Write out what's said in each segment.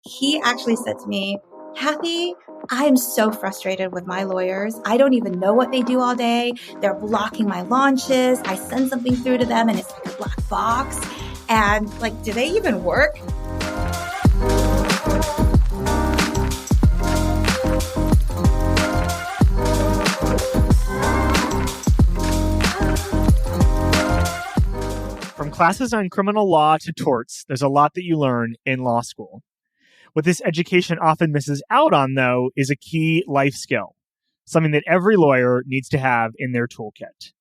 He actually said to me, Kathy, I am so frustrated with my lawyers. I don't even know what they do all day. They're blocking my launches. I send something through to them and it's like a black box. And like, do they even work? From classes on criminal law to torts, there's a lot that you learn in law school. What this education often misses out on, though, is a key life skill, something that every lawyer needs to have in their toolkit.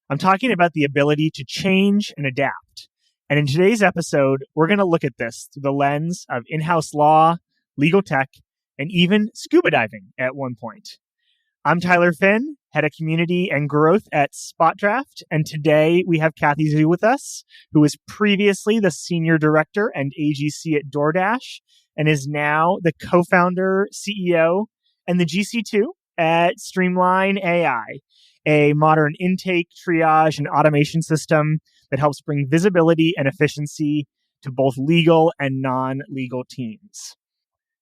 I'm talking about the ability to change and adapt. And in today's episode, we're going to look at this through the lens of in-house law, legal tech, and even scuba diving at one point. I'm Tyler Finn, head of community and growth at SpotDraft, and today we have Kathy Zhu with us, who was previously the senior director and AGC at DoorDash, and is now the co-founder, CEO, and the GC2 at Streamline AI, a modern intake, triage, and automation system that helps bring visibility and efficiency to both legal and non-legal teams.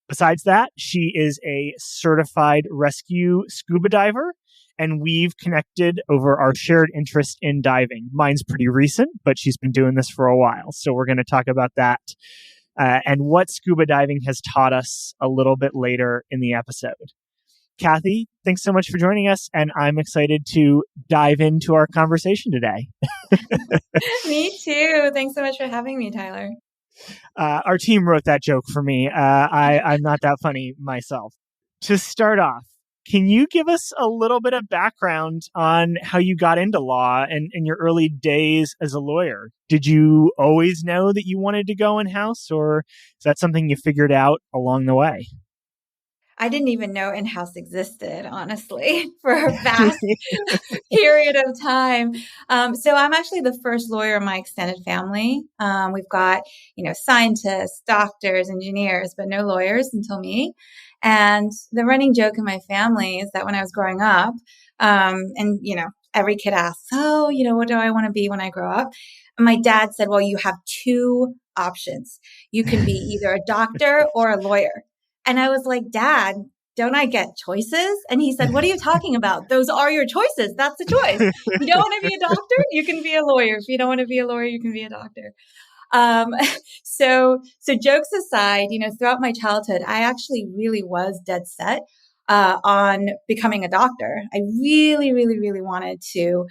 Besides that, she is a certified rescue scuba diver, and we've connected over our shared interest in diving. Mine's pretty recent, but she's been doing this for a while. So we're going to talk about that and what scuba diving has taught us a little bit later in the episode. Kathy, thanks so much for joining us, and I'm excited to dive into our conversation today. Me too. Thanks so much for having me, Tyler. Our team wrote that joke for me. I'm not that funny myself. To start off, can you give us a little bit of background on how you got into law and your early days as a lawyer? Did you always know that you wanted to go in-house, or is that something you figured out along the way? I didn't even know in-house existed, honestly, for a vast period of time. So I'm actually the first lawyer in my extended family. We've got, scientists, doctors, engineers, but no lawyers until me. And the running joke in my family is that when I was growing up, every kid asks, what do I want to be when I grow up? And my dad said, well, you have two options. You can be either a doctor or a lawyer. And I was like, Dad, don't I get choices? And he said, what are you talking about? Those are your choices. That's the choice. You don't want to be a doctor? You can be a lawyer. If you don't want to be a lawyer, you can be a doctor. So jokes aside, throughout my childhood, I actually really was dead set on becoming a doctor. I really, really, really wanted to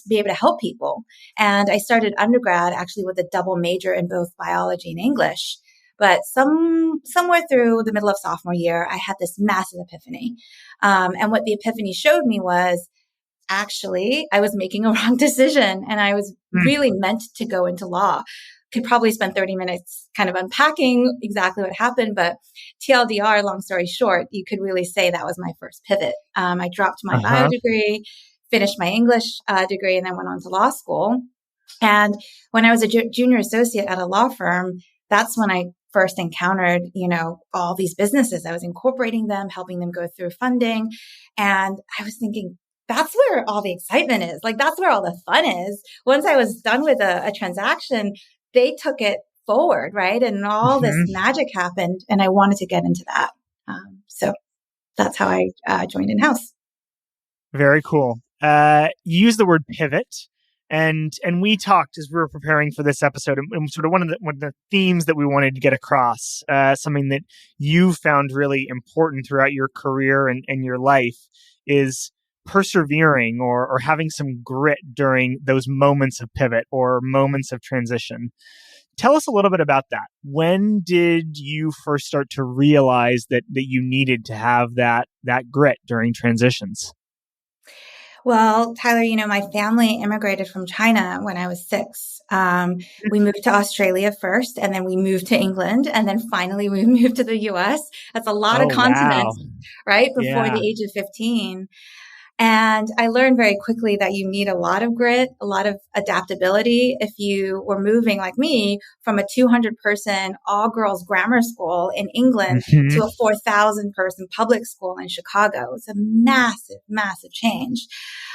be able to help people. And I started undergrad actually with a double major in both biology and English. But somewhere through the middle of sophomore year, I had this massive epiphany. And what the epiphany showed me was actually I was making a wrong decision and I was really meant to go into law. Could probably spend 30 minutes kind of unpacking exactly what happened, but TLDR, long story short, you could really say that was my first pivot. I dropped my bio degree, finished my English degree, and then went on to law school. And when I was a junior associate at a law firm, that's when I first encountered, all these businesses. I was incorporating them, helping them go through funding. And I was thinking, that's where all the excitement is. Like, that's where all the fun is. Once I was done with a transaction, they took it forward, right? And all this magic happened. And I wanted to get into that. So that's how I joined in-house. Very cool. You used the word pivot. And we talked as we were preparing for this episode, and sort of one of the themes that we wanted to get across, something that you found really important throughout your career and your life, is persevering or having some grit during those moments of pivot or moments of transition. Tell us a little bit about that. When did you first start to realize that you needed to have that grit during transitions? Well, Tyler, my family immigrated from China when I was 6. We moved to Australia first, and then we moved to England, and then finally we moved to the US. That's a lot of continents, right? Before the age of 15. And I learned very quickly that you need a lot of grit, a lot of adaptability. If you were moving like me from a 200-person all-girls grammar school in England to a 4,000-person public school in Chicago, it's a massive, massive change.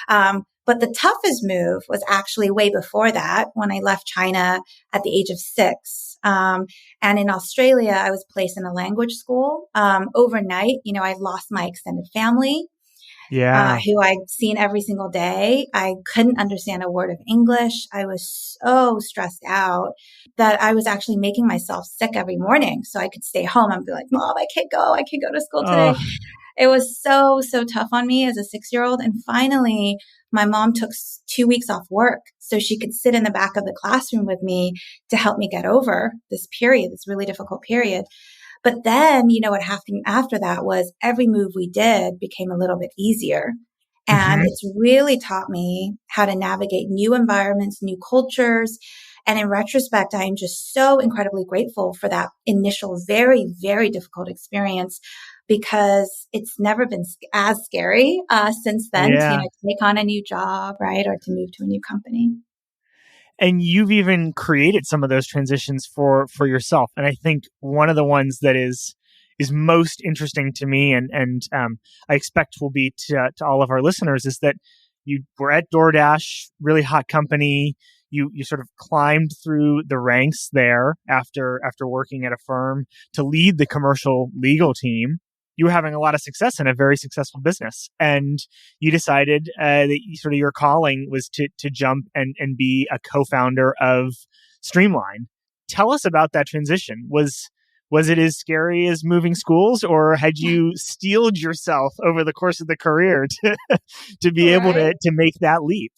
But But the toughest move was actually way before that when I left China at the age of 6. And in Australia, I was placed in a language school. Overnight, I lost my extended family, Yeah. who I'd seen every single day. I couldn't understand a word of English. I was so stressed out that I was actually making myself sick every morning so I could stay home. I'd be like, Mom, I can't go. I can't go to school today. Oh, It was so, so tough on me as a 6-year-old. And finally, my mom took 2 weeks off work so she could sit in the back of the classroom with me to help me get over this period, this really difficult period. But then, what happened after that was every move we did became a little bit easier. And hmm it's really taught me how to navigate new environments, new cultures. And in retrospect, I am just so incredibly grateful for that initial, very, very difficult experience because it's never been as scary since then to, yeah. take on a new job, right? Or to move to a new company. And you've even created some of those transitions for yourself. And I think one of the ones that is most interesting to me, and I expect will be to all of our listeners, is that you were at DoorDash, really hot company. You sort of climbed through the ranks there after working at a firm to lead the commercial legal team. You were having a lot of success in a very successful business, and you decided that your calling was to jump and be a co-founder of Streamline. Tell us about that transition. Was it as scary as moving schools, or had you steeled yourself over the course of the career to be able Right. to make that leap?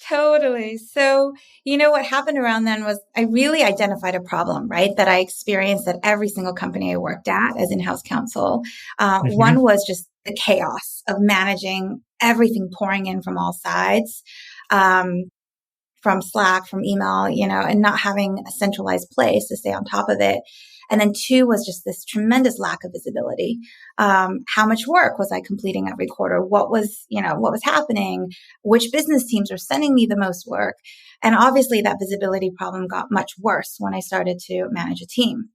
Totally. So, what happened around then was I really identified a problem, right? That I experienced at every single company I worked at as in-house counsel. hmm One was just the chaos of managing everything pouring in from all sides. Um, from Slack, from email, and not having a centralized place to stay on top of it. And then 2 was just this tremendous lack of visibility. How much work was I completing every quarter? What was happening? Which business teams were sending me the most work? And obviously that visibility problem got much worse when I started to manage a team.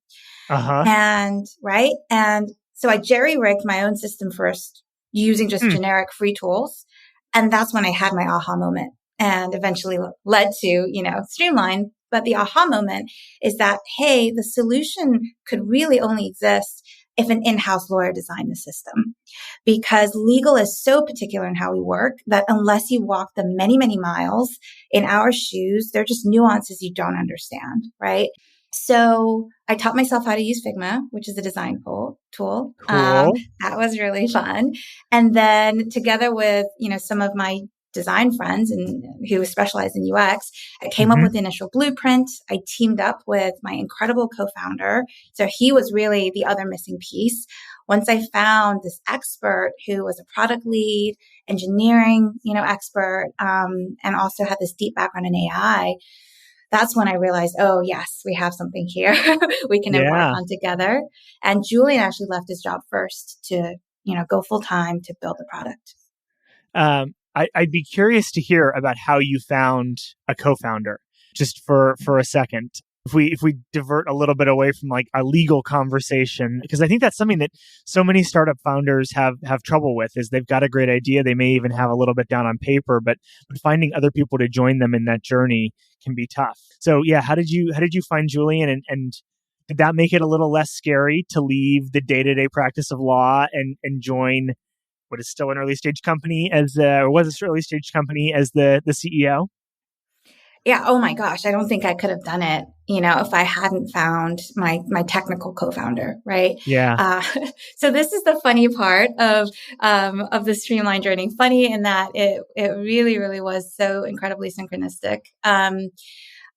Uh-huh. And right. And so I jerry rigged my own system first using just Hmm. generic free tools. And that's when I had my aha moment and eventually led to, Streamline. But the aha moment is that, hey, the solution could really only exist if an in-house lawyer designed the system, because legal is so particular in how we work that unless you walk the many, many miles in our shoes, there are just nuances you don't understand, right? So I taught myself how to use Figma, which is a design tool. Cool. That was really fun. And then together with, some of my design friends and who specialize in UX, I came up hmm with the initial blueprint. I teamed up with my incredible co-founder. So he was really the other missing piece. Once I found this expert who was a product lead, engineering, expert, and also had this deep background in AI, that's when I realized, oh, yes, we have something here we can embark Yeah. on together. And Julian actually left his job first to, go full time to build the product. I'd be curious to hear about how you found a co-founder, just for a second. If we divert a little bit away from like a legal conversation, because I think that's something that so many startup founders have trouble with, is they've got a great idea, they may even have a little bit down on paper, but finding other people to join them in that journey can be tough. So yeah, how did you find Julian, and did that make it a little less scary to leave the day-to-day practice of law and join what is still an early stage company or was an early stage company as the CEO? Yeah. Oh my gosh. I don't think I could have done it, if I hadn't found my technical co-founder. Right. Yeah. Uh, so this is the funny part of the Streamline journey. Funny in that it really, really was so incredibly synchronistic.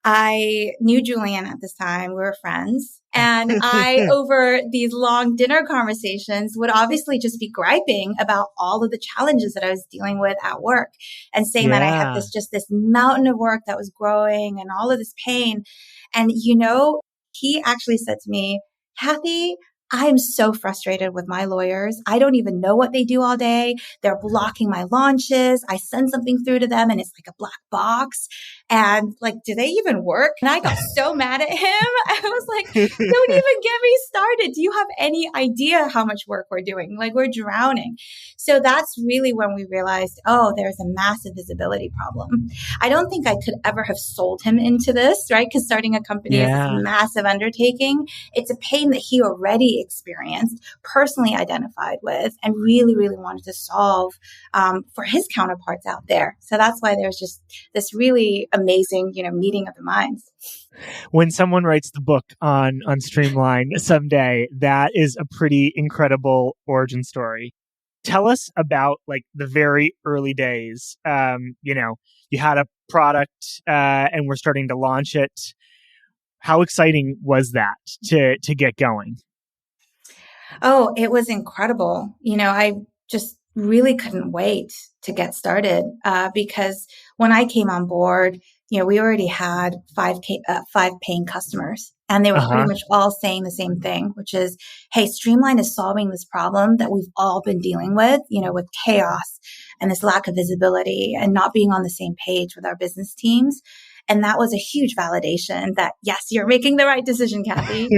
I knew Julian at this time. We were friends. And I, over these long dinner conversations, would obviously just be griping about all of the challenges that I was dealing with at work and saying that I had Yeah. this mountain of work that was growing and all of this pain. And, he actually said to me, Kathy, I am so frustrated with my lawyers. I don't even know what they do all day. They're blocking my launches. I send something through to them and it's like a black box. And like, do they even work? And I got so mad at him. I was like, don't even get me started. Do you have any idea how much work we're doing? Like, we're drowning. So that's really when we realized, oh, there's a massive visibility problem. I don't think I could ever have sold him into this, right? Because starting a company is this Yeah. massive undertaking. It's a pain that he already experienced, personally identified with, and really, really wanted to solve for his counterparts out there. So that's why there's just this really amazing, meeting of the minds. When someone writes the book on Streamline someday, that is a pretty incredible origin story. Tell us about like the very early days. You had a product and we're starting to launch it. How exciting was that to get going? Oh, it was incredible. I just really couldn't wait to get started because when I came on board, we already had five paying customers, and they were pretty much all saying the same thing, which is, hey, Streamline is solving this problem that we've all been dealing with chaos and this lack of visibility and not being on the same page with our business teams. And that was a huge validation that, yes, you're making the right decision, Kathy.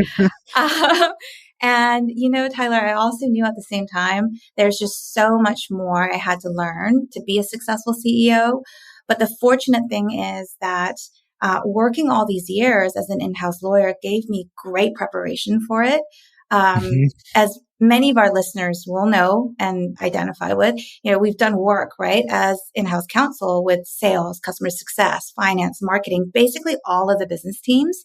And, Tyler, I also knew at the same time, there's just so much more I had to learn to be a successful CEO. But the fortunate thing is that working all these years as an in-house lawyer gave me great preparation for it. As many of our listeners will know and identify with, we've done work, right, as in-house counsel with sales, customer success, finance, marketing, basically all of the business teams.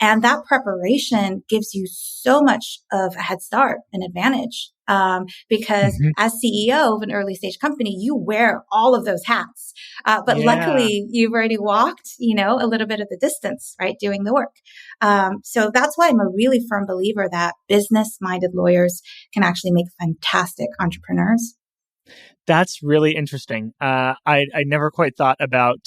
And that preparation gives you so much of a head start, an advantage, because as CEO of an early stage company, you wear all of those hats. But luckily, you've already walked, a little bit of the distance, right, doing the work. So that's why I'm a really firm believer that business-minded lawyers can actually make fantastic entrepreneurs. That's really interesting. I never quite thought about.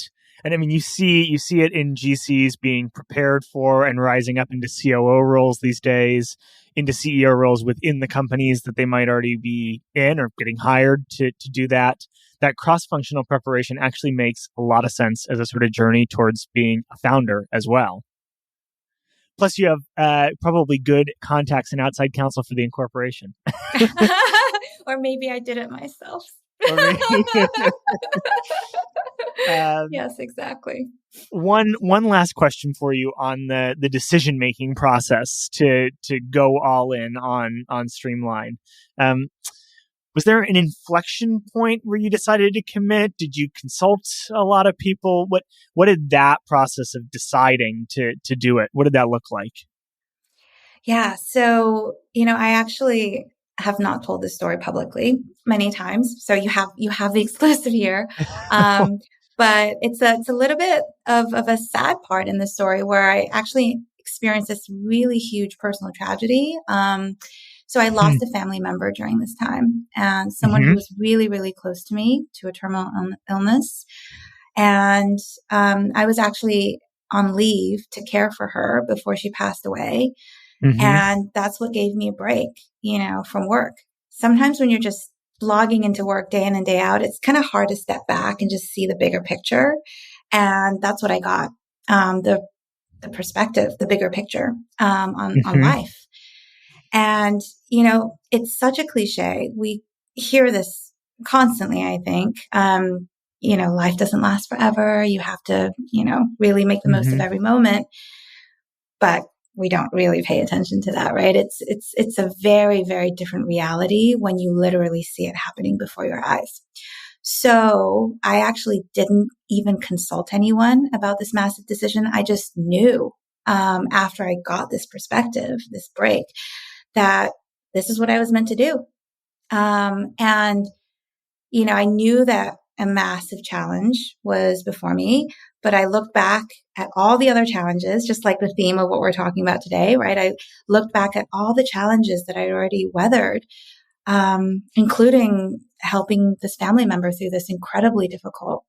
And I mean, you see it in GCs being prepared for and rising up into COO roles these days, into CEO roles within the companies that they might already be in or getting hired to do that. That cross-functional preparation actually makes a lot of sense as a sort of journey towards being a founder as well. Plus, you have probably good contacts and outside counsel for the incorporation. Or maybe I did it myself. Yes, exactly. One last question for you on the decision making process to go all in on Streamline. Was there an inflection point where you decided to commit? Did you consult a lot of people? What did that process of deciding to do it? What did that look like? Yeah, so I actually have not told this story publicly many times, so you have the exclusive here. But it's a little bit of a sad part in the story where I actually experienced this really huge personal tragedy. So I lost a family member during this time, and someone who was really, really close to me to a terminal illness. And I was actually on leave to care for her before she passed away. And that's what gave me a break, from work. Sometimes when you're just logging into work day in and day out, it's kind of hard to step back and just see the bigger picture. And that's what I got, the perspective, the bigger picture on life. And, it's such a cliche. We hear this constantly, I think. Life doesn't last forever. You have to, really make the most of every moment. But we don't really pay attention to that, right? It's a very, very different reality when you literally see it happening before your eyes. So I actually didn't even consult anyone about this massive decision. I just knew after I got this perspective, this break, that this is what I was meant to do. And, I knew that a massive challenge was before me, but I looked back at all the other challenges, just like the theme of what we're talking about today, right? I looked back at all the challenges that I'd already weathered, including helping this family member through this incredibly difficult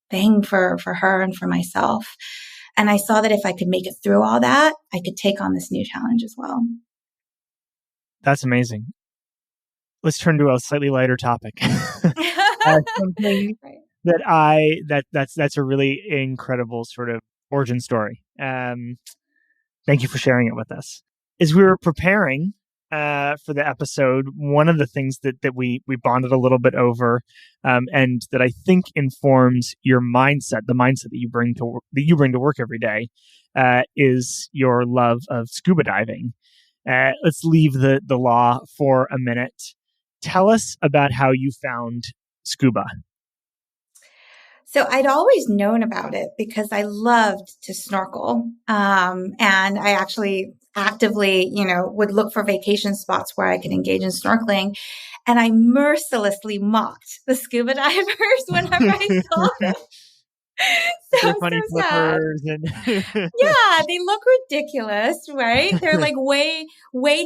thing for her and for myself. And I saw that if I could make it through all that, I could take on this new challenge as well. That's amazing. Let's turn to a slightly lighter topic. Something Right. that's a really incredible sort of origin story. Thank you for sharing it with us. As we were preparing for the episode, one of the things that we bonded a little bit over, and that I think informs your mindset, the mindset that you bring to work every day, is your love of scuba diving. Let's leave the law for a minute. Tell us about how you found Scuba. So I'd always known about it because I loved to snorkel. And I actually actively, would look for vacation spots where I could engage in snorkeling. And I mercilessly mocked the scuba divers whenever I saw them. Their So funny sad. flippers and Yeah, they look ridiculous, right? They're like way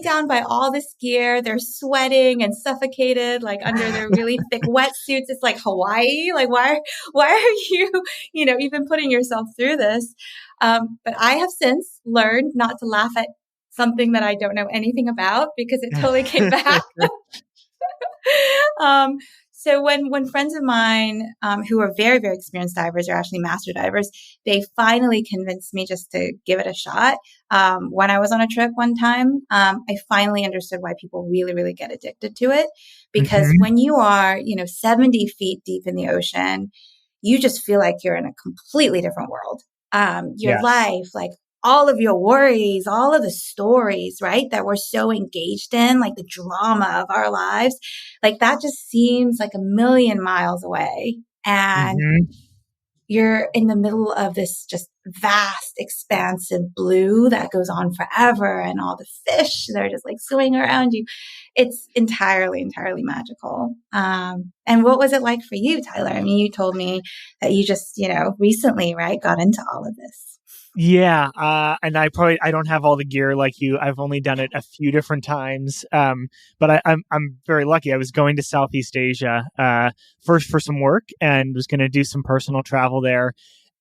down by all this gear. They're sweating and suffocated, like under their really thick wetsuits. It's like Hawaii. Like, why are you, even putting yourself through this? But I have since learned not to laugh at something that I don't know anything about because it totally came back. um, so when friends of mine who are very, very experienced divers are actually master divers, they finally convinced me just to give it a shot. When I was on a trip one time, I finally understood why people really, really get addicted to it. Because when you are, 70 feet deep in the ocean, you just feel like you're in a completely different world. Your yes. life, like all of your worries, all of the stories, right, that we're so engaged in, like the drama of our lives, like that just seems like a million miles away. And you're in the middle of this just vast, expansive blue that goes on forever. And all the fish, they're just like swimming around you. It's entirely, entirely magical. And what was it like for you, Tyler? I mean, you told me that you just, recently, right, got into all of this. Yeah, and I don't have all the gear like you. I've only done it a few different times, but I'm very lucky. I was going to Southeast Asia first for some work and was going to do some personal travel there.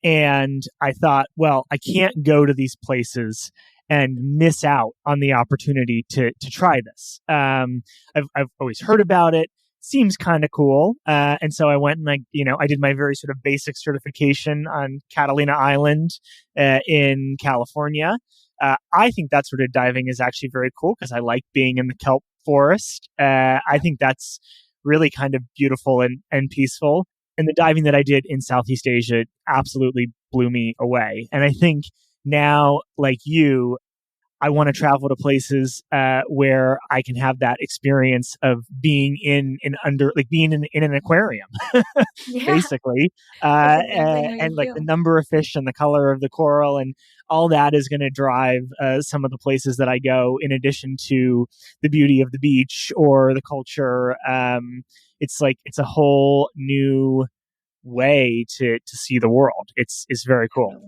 And I thought, well, I can't go to these places and miss out on the opportunity to try this. I've always heard about it. Seems kind of cool. And so I went and I did my very sort of basic certification on Catalina Island in California. I think that sort of diving is actually very cool because I like being in the kelp forest. I think that's really kind of beautiful and peaceful. And the diving that I did in Southeast Asia absolutely blew me away. And I think now, like you, I want to travel to places where I can have that experience of being being in an aquarium, basically, and like the number of fish and the color of the coral and all that is going to drive some of the places that I go. In addition to the beauty of the beach or the culture, it's a whole new way to see the world. It's very cool.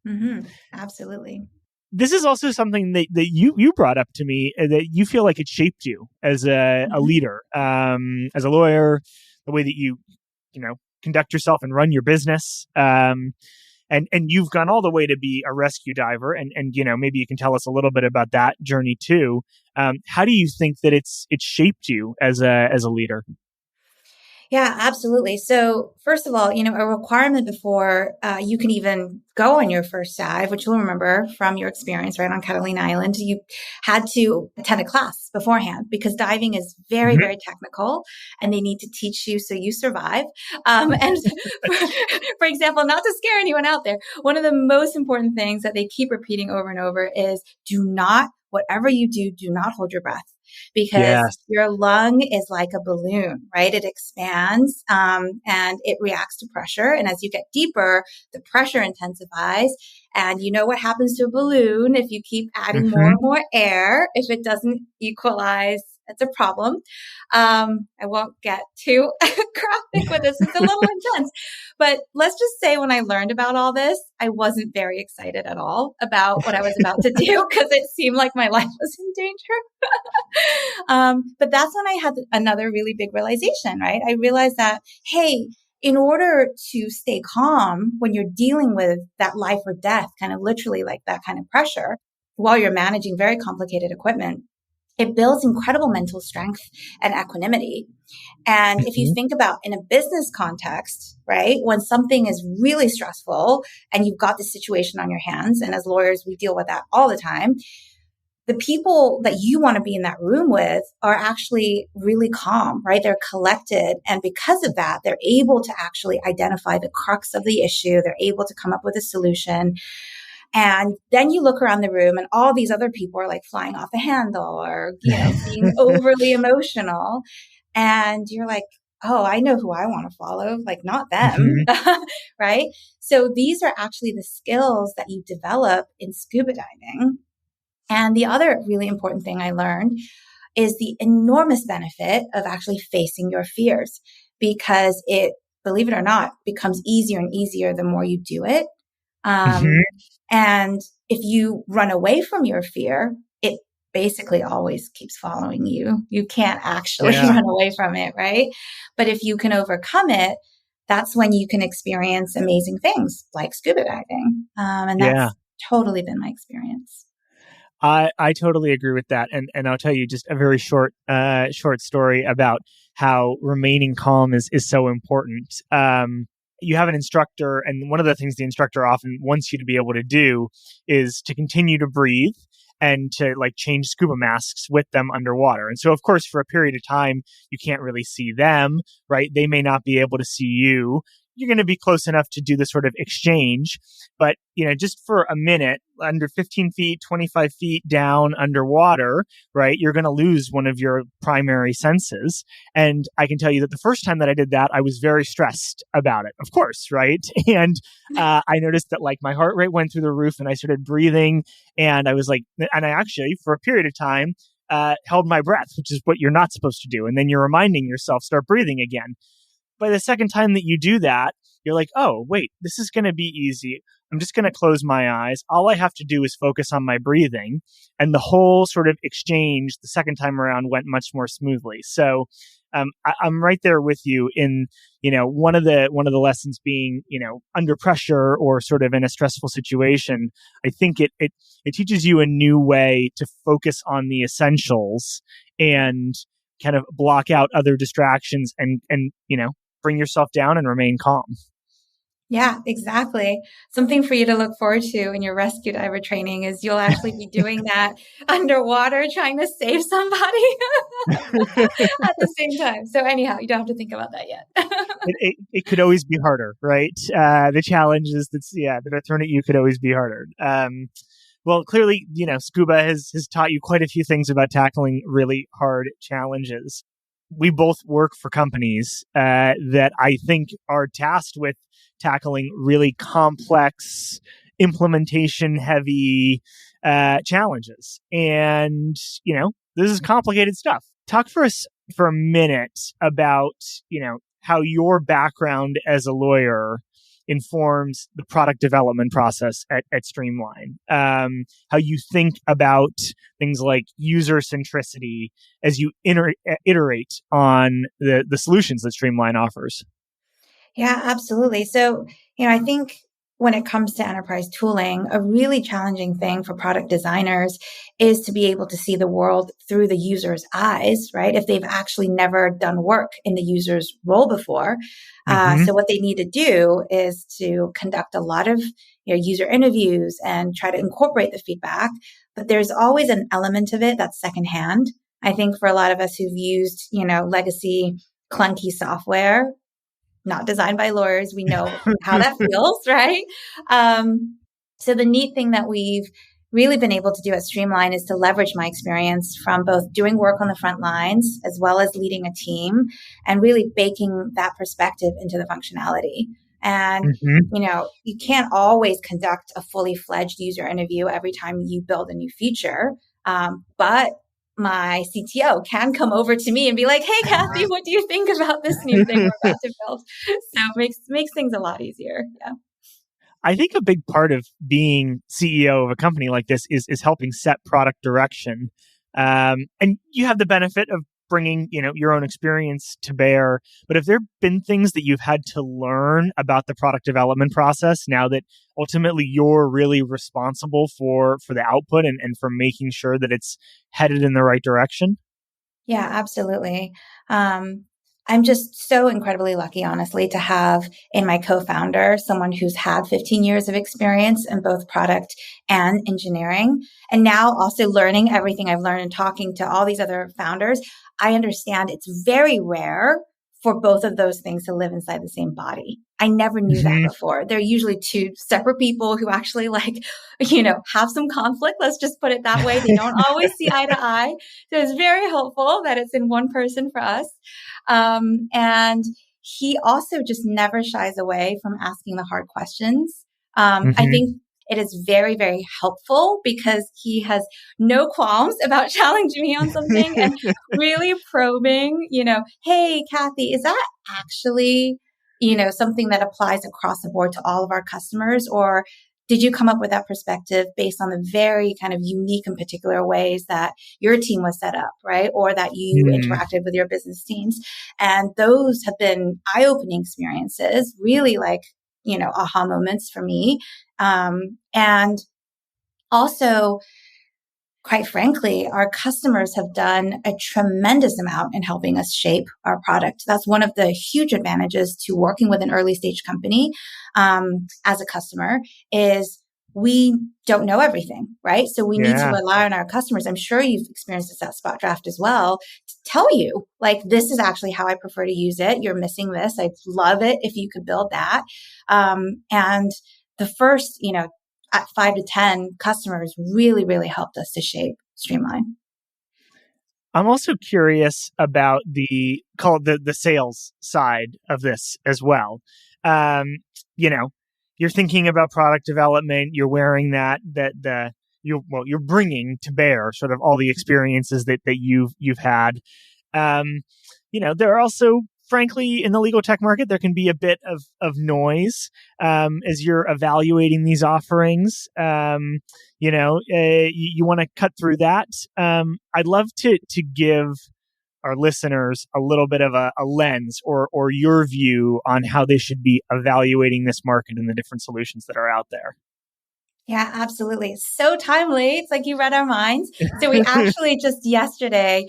Mm-hmm. Absolutely. This is also something that you brought up to me that you feel like it shaped you as a leader, as a lawyer, the way that you conduct yourself and run your business. And you've gone all the way to be a rescue diver. And maybe you can tell us a little bit about that journey too. How do you think that it's shaped you as a leader? Yeah, absolutely. So first of all, a requirement before you can even go on your first dive, which you'll remember from your experience right on Catalina Island, you had to attend a class beforehand because diving is very, very technical and they need to teach you so you survive. And for example, not to scare anyone out there, one of the most important things that they keep repeating over and over is whatever you do, do not hold your breath. Because your lung is like a balloon, right? It expands and it reacts to pressure. And as you get deeper, the pressure intensifies. And you know what happens to a balloon if you keep adding more and more air? If it doesn't equalize, it's a problem. I won't get too graphic with this. It's a little intense. But let's just say when I learned about all this, I wasn't very excited at all about what I was about to do because it seemed like my life was in danger. But that's when I had another really big realization, right? I realized that, hey, in order to stay calm when you're dealing with that life or death, kind of literally like that kind of pressure, while you're managing very complicated equipment, it builds incredible mental strength and equanimity. And if you think about in a business context, right, when something is really stressful and you've got the situation on your hands, and as lawyers, we deal with that all the time, the people that you want to be in that room with are actually really calm, right? They're collected. And because of that, they're able to actually identify the crux of the issue. They're able to come up with a solution. And then you look around the room and all these other people are like flying off the handle or, being overly emotional. And you're like, oh, I know who I want to follow, like not them, right? So these are actually the skills that you develop in scuba diving. And the other really important thing I learned is the enormous benefit of actually facing your fears, because it, believe it or not, becomes easier and easier the more you do it. And if you run away from your fear, it basically always keeps following you. You can't actually run away from it, right? But if you can overcome it, that's when you can experience amazing things like scuba diving. And that's totally been my experience. I totally agree with that. And I'll tell you just a very short story about how remaining calm is so important. You have an instructor, and one of the things the instructor often wants you to be able to do is to continue to breathe and to like change scuba masks with them underwater. And so, of course, for a period of time, you can't really see them, right? They may not be able to see you. You're going to be close enough to do the sort of exchange. But, just for a minute, under 15 feet, 25 feet down underwater, right, you're going to lose one of your primary senses. And I can tell you that the first time that I did that, I was very stressed about it, of course, right? And I noticed that like my heart rate went through the roof and I started breathing. And I was like, and I actually, for a period of time, held my breath, which is what you're not supposed to do. And then you're reminding yourself, start breathing again. By the second time that you do that, you're like, oh, wait, this is going to be easy. I'm just going to close my eyes. All I have to do is focus on my breathing. And the whole sort of exchange the second time around went much more smoothly. So I'm right there with you in, one of the lessons being, under pressure or sort of in a stressful situation. I think it teaches you a new way to focus on the essentials and kind of block out other distractions and bring yourself down and remain calm. Yeah, exactly. Something for you to look forward to in your rescue diver training is you'll actually be doing that underwater, trying to save somebody at the same time. So anyhow, you don't have to think about that yet. it could always be harder, right? The challenges that are thrown at you could always be harder. Well, clearly, Scuba has taught you quite a few things about tackling really hard challenges. We both work for companies that I think are tasked with tackling really complex, implementation-heavy challenges. And, this is complicated stuff. Talk for us for a minute about, how your background as a lawyer informs the product development process at Streamline. How you think about things like user centricity as you iterate on the solutions that Streamline offers. Yeah, absolutely. So, I think when it comes to enterprise tooling, a really challenging thing for product designers is to be able to see the world through the user's eyes, right? If they've actually never done work in the user's role before. So what they need to do is to conduct a lot of user interviews and try to incorporate the feedback. But there's always an element of it that's secondhand. I think for a lot of us who've used, legacy clunky software, not designed by lawyers, we know how that feels, right? So the neat thing that we've really been able to do at Streamline is to leverage my experience from both doing work on the front lines as well as leading a team and really baking that perspective into the functionality. And, you can't always conduct a fully fledged user interview every time you build a new feature. But my CTO can come over to me and be like, hey, Kathy, what do you think about this new thing we're about to build? So it makes things a lot easier. Yeah. I think a big part of being CEO of a company like this is helping set product direction. And you have the benefit of bringing, your own experience to bear. But have there been things that you've had to learn about the product development process now that ultimately you're really responsible for the output and for making sure that it's headed in the right direction? Yeah, absolutely. I'm just so incredibly lucky, honestly, to have in my co-founder someone who's had 15 years of experience in both product and engineering. And now also learning everything I've learned and talking to all these other founders, I understand it's very rare for both of those things to live inside the same body. I never knew that Mm-hmm. before. They're usually two separate people who actually have some conflict. Let's just put it that way. They don't always see eye to eye. So it's very helpful that it's in one person for us. And he also just never shies away from asking the hard questions. I Mm-hmm. think it is very, very helpful because he has no qualms about challenging me on something and really probing, hey, Kathy, is that actually, something that applies across the board to all of our customers? Or did you come up with that perspective based on the very kind of unique and particular ways that your team was set up, right? Or that you Mm-hmm. interacted with your business teams? And those have been eye-opening experiences, really aha moments for me. And also, quite frankly, our customers have done a tremendous amount in helping us shape our product. That's one of the huge advantages to working with an early stage company as a customer is we don't know everything, right? So we need to Yeah. rely on our customers. I'm sure you've experienced this at SpotDraft as well, to tell you, this is actually how I prefer to use it. You're missing this. I'd love it if you could build that. And the first, at 5 to 10 customers really, really helped us to shape Streamline. I'm also curious about the sales side of this as well. Um, you know, you're thinking about product development. You're wearing you're bringing to bear sort of all the experiences that you've had. Um, there are also, frankly, in the legal tech market, there can be a bit of noise as you're evaluating these offerings. You want to cut through that. I'd love to give our listeners a little bit of a lens or your view on how they should be evaluating this market and the different solutions that are out there. Yeah, absolutely. It's so timely. It's like you read our minds. So we actually just yesterday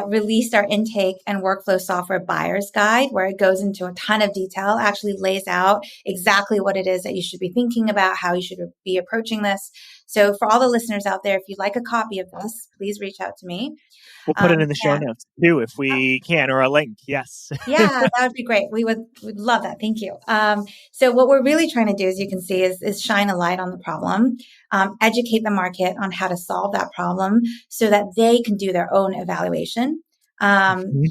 released our intake and workflow software buyer's guide, where it goes into a ton of detail, actually lays out exactly what it is that you should be thinking about, how you should be approaching this. So for all the listeners out there, if you'd like a copy of this, please reach out to me. We'll put it in the show And notes too, if we can, or a link. Yes. yeah, that would be great. We'd love that. Thank you. So what we're really trying to do, as you can see, is shine a light on the problem, educate the market on how to solve that problem so that they can do their own evaluation. Mhm.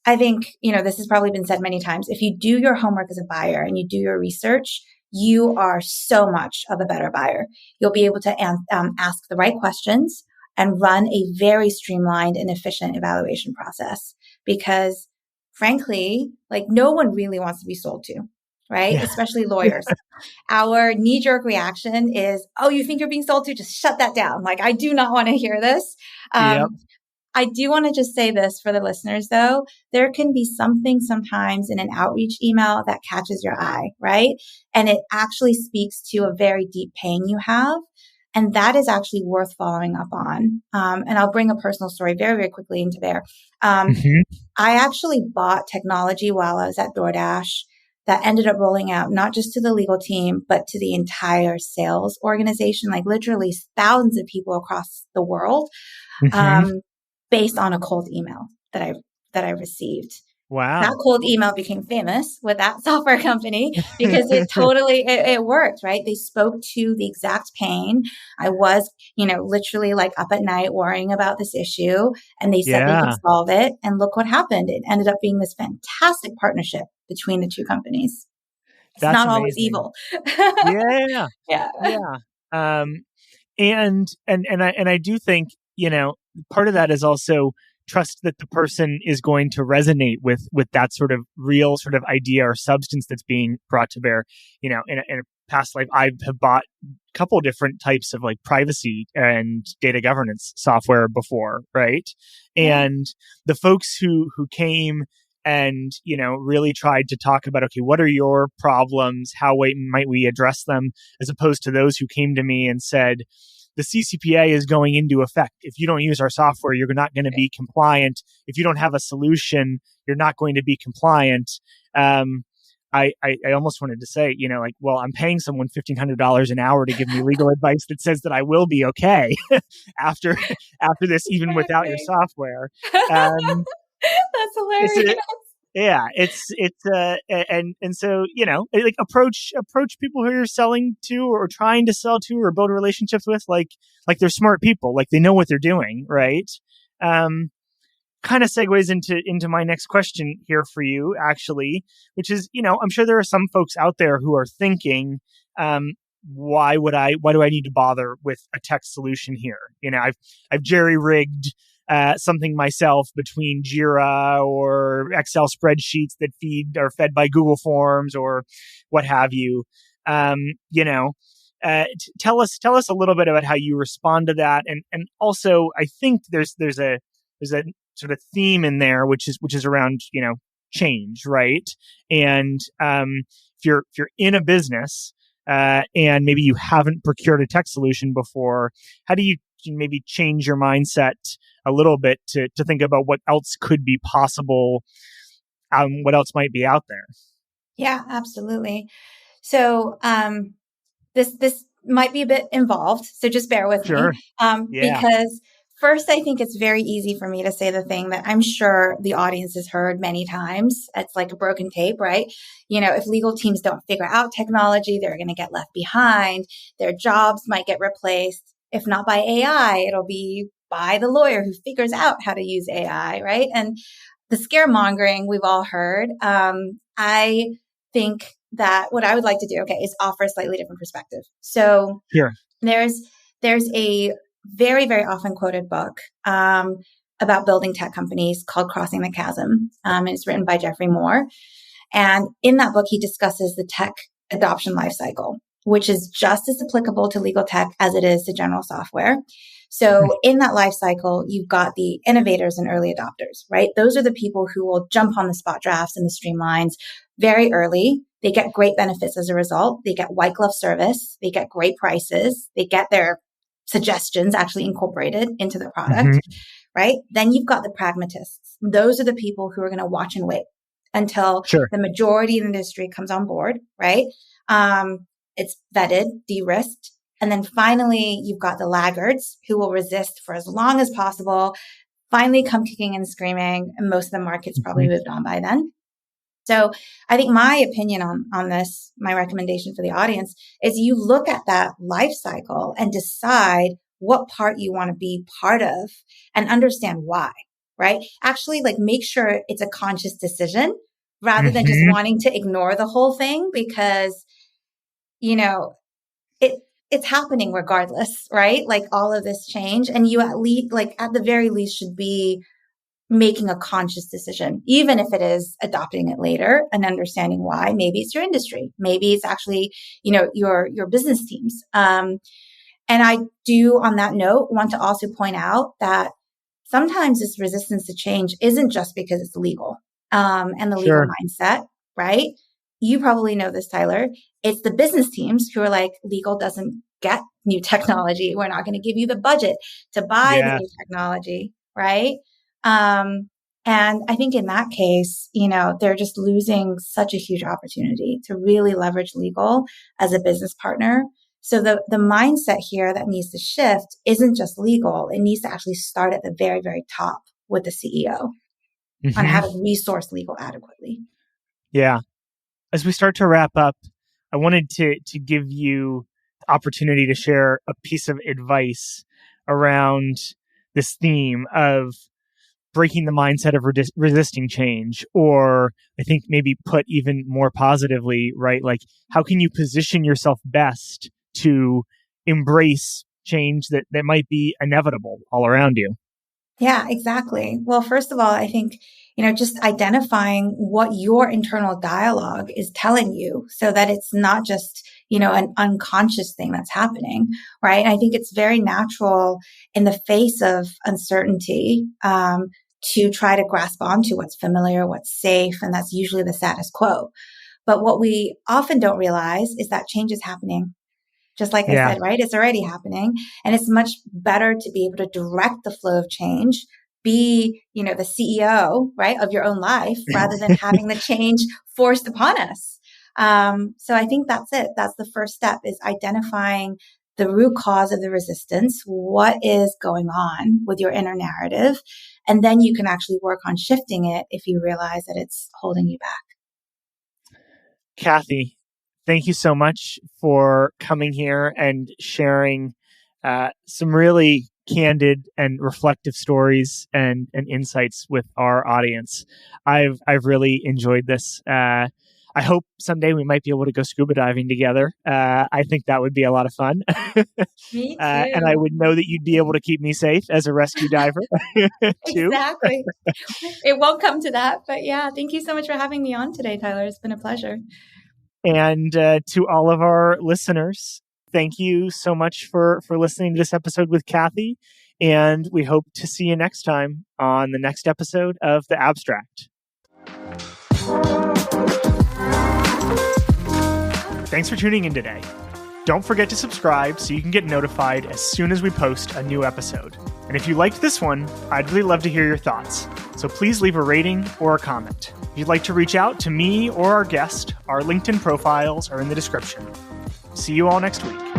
I think, this has probably been said many times. If you do your homework as a buyer and you do your research, you are so much of a better buyer. You'll be able to ask the right questions and run a very streamlined and efficient evaluation process because frankly, no one really wants to be sold to, right? Yeah. Especially lawyers. Our knee-jerk reaction is, oh, you think you're being sold to? Just shut that down. I do not want to hear this. Yep. I do want to just say this for the listeners, though. There can be something sometimes in an outreach email that catches your eye, right? And it actually speaks to a very deep pain you have. And that is actually worth following up on. And I'll bring a personal story very, very quickly into bear. Mhm. I actually bought technology while I was at DoorDash that ended up rolling out not just to the legal team, but to the entire sales organization, literally thousands of people across the world. Mhm. Based on a cold email that I received. That Wow. cold email became famous with that software company because it worked, right? They spoke to the exact pain. I was, literally up at night worrying about this issue and they said they could Yeah, solve it. And look what happened. It ended up being this fantastic partnership between the two companies. It's that's not always amazing. evil. Yeah, Yeah. yeah. Um, and I do think, part of that is also trust that the person is going to resonate with that sort of real sort of idea or substance that's being brought to bear, in a past life, I have bought a couple different types of like privacy and data governance software before, right? And the folks who came and, really tried to talk about, okay, what are your problems? How might we address them? As opposed to those who came to me and said, the CCPA is going into effect. If you don't use our software, you're not going to be compliant. If you don't have a solution, you're not going to be compliant. I almost wanted to say, well, I'm paying someone $1,500 an hour to give me legal advice that says that I will be okay after this, even without your software. That's hilarious. And so, like approach people who you're selling to or trying to sell to or build relationships with, like they're smart people, like they know what they're doing, right? Kind of segues into my next question here for you, actually, which is, I'm sure there are some folks out there who are thinking, why do I need to bother with a tech solution here? I've jerry-rigged something myself between Jira or Excel spreadsheets that are fed by Google Forms or what have you. Tell us a little bit about how you respond to that, and also I think there's a sort of theme in there, which is around change, right? And if you're in a business and maybe you haven't procured a tech solution before, how do you maybe change your mindset a little bit to think about what else could be possible, what else might be out there? Yeah, absolutely. So this might be a bit involved, so just bear with me. Because first, I think it's very easy for me to say the thing that I'm sure the audience has heard many times. It's like a broken tape, right? If legal teams don't figure out technology, they're going to get left behind. Their jobs might get replaced. If not by AI, it'll be by the lawyer who figures out how to use AI, right? And the scaremongering we've all heard. I think that what I would like to do, is offer a slightly different perspective. So there's a very, very often quoted book about building tech companies called Crossing the Chasm. And it's written by Jeffrey Moore. And in that book, he discusses the tech adoption lifecycle, which is just as applicable to legal tech as it is to general software. So in that life cycle, you've got the innovators and early adopters, right? Those are the people who will jump on the SpotDrafts and the Streamlines very early. They get great benefits as a result. They get white glove service. They get great prices. They get their suggestions actually incorporated into the product, right? Then you've got the pragmatists. Those are the people who are going to watch and wait until the majority of the industry comes on board, right? It's vetted, de-risked. And then finally, you've got the laggards who will resist for as long as possible, finally come kicking and screaming, and most of the market's probably moved on by then. So I think my opinion on this, my recommendation for the audience, is you look at that life cycle and decide what part you want to be part of and understand why, right? Actually, make sure it's a conscious decision rather than just wanting to ignore the whole thing because, it's happening regardless, right? All of this change, and you at least, at the very least, should be making a conscious decision, even if it is adopting it later and understanding why. Maybe it's your industry. Maybe it's actually, your business teams. And I do, on that note, want to also point out that sometimes this resistance to change isn't just because it's legal, and the legal mindset, right? You probably know this, Tyler. It's the business teams who are like, legal doesn't get new technology. We're not going to give you the budget to buy the new technology, right? And I think in that case, they're just losing such a huge opportunity to really leverage legal as a business partner. So the mindset here that needs to shift isn't just legal. It needs to actually start at the very, very top with the CEO on how to resource legal adequately. Yeah. As we start to wrap up, I wanted to give you the opportunity to share a piece of advice around this theme of breaking the mindset of resisting change, or I think maybe put even more positively, right? How can you position yourself best to embrace change that might be inevitable all around you? Yeah, exactly. Well, first of all, I think, just identifying what your internal dialogue is telling you so that it's not just, an unconscious thing that's happening, right? And I think it's very natural in the face of uncertainty, to try to grasp onto what's familiar, what's safe, and that's usually the status quo. But what we often don't realize is that change is happening. Just like I said, right? It's already happening. And it's much better to be able to direct the flow of change, be, the CEO, right, of your own life rather than having the change forced upon us. So I think that's it. That's the first step, is identifying the root cause of the resistance. What is going on with your inner narrative? And then you can actually work on shifting it if you realize that it's holding you back. Kathy, thank you so much for coming here and sharing some really candid and reflective stories and insights with our audience. I've really enjoyed this. I hope someday we might be able to go scuba diving together. I think that would be a lot of fun. Me too. And I would know that you'd be able to keep me safe as a rescue diver too. Exactly. It won't come to that, but yeah, thank you so much for having me on today, Tyler. It's been a pleasure. And to all of our listeners, thank you so much for listening to this episode with Kathy. And we hope to see you next time on the next episode of The Abstract. Thanks for tuning in today. Don't forget to subscribe so you can get notified as soon as we post a new episode. And if you liked this one, I'd really love to hear your thoughts. So please leave a rating or a comment. If you'd like to reach out to me or our guest, our LinkedIn profiles are in the description. See you all next week.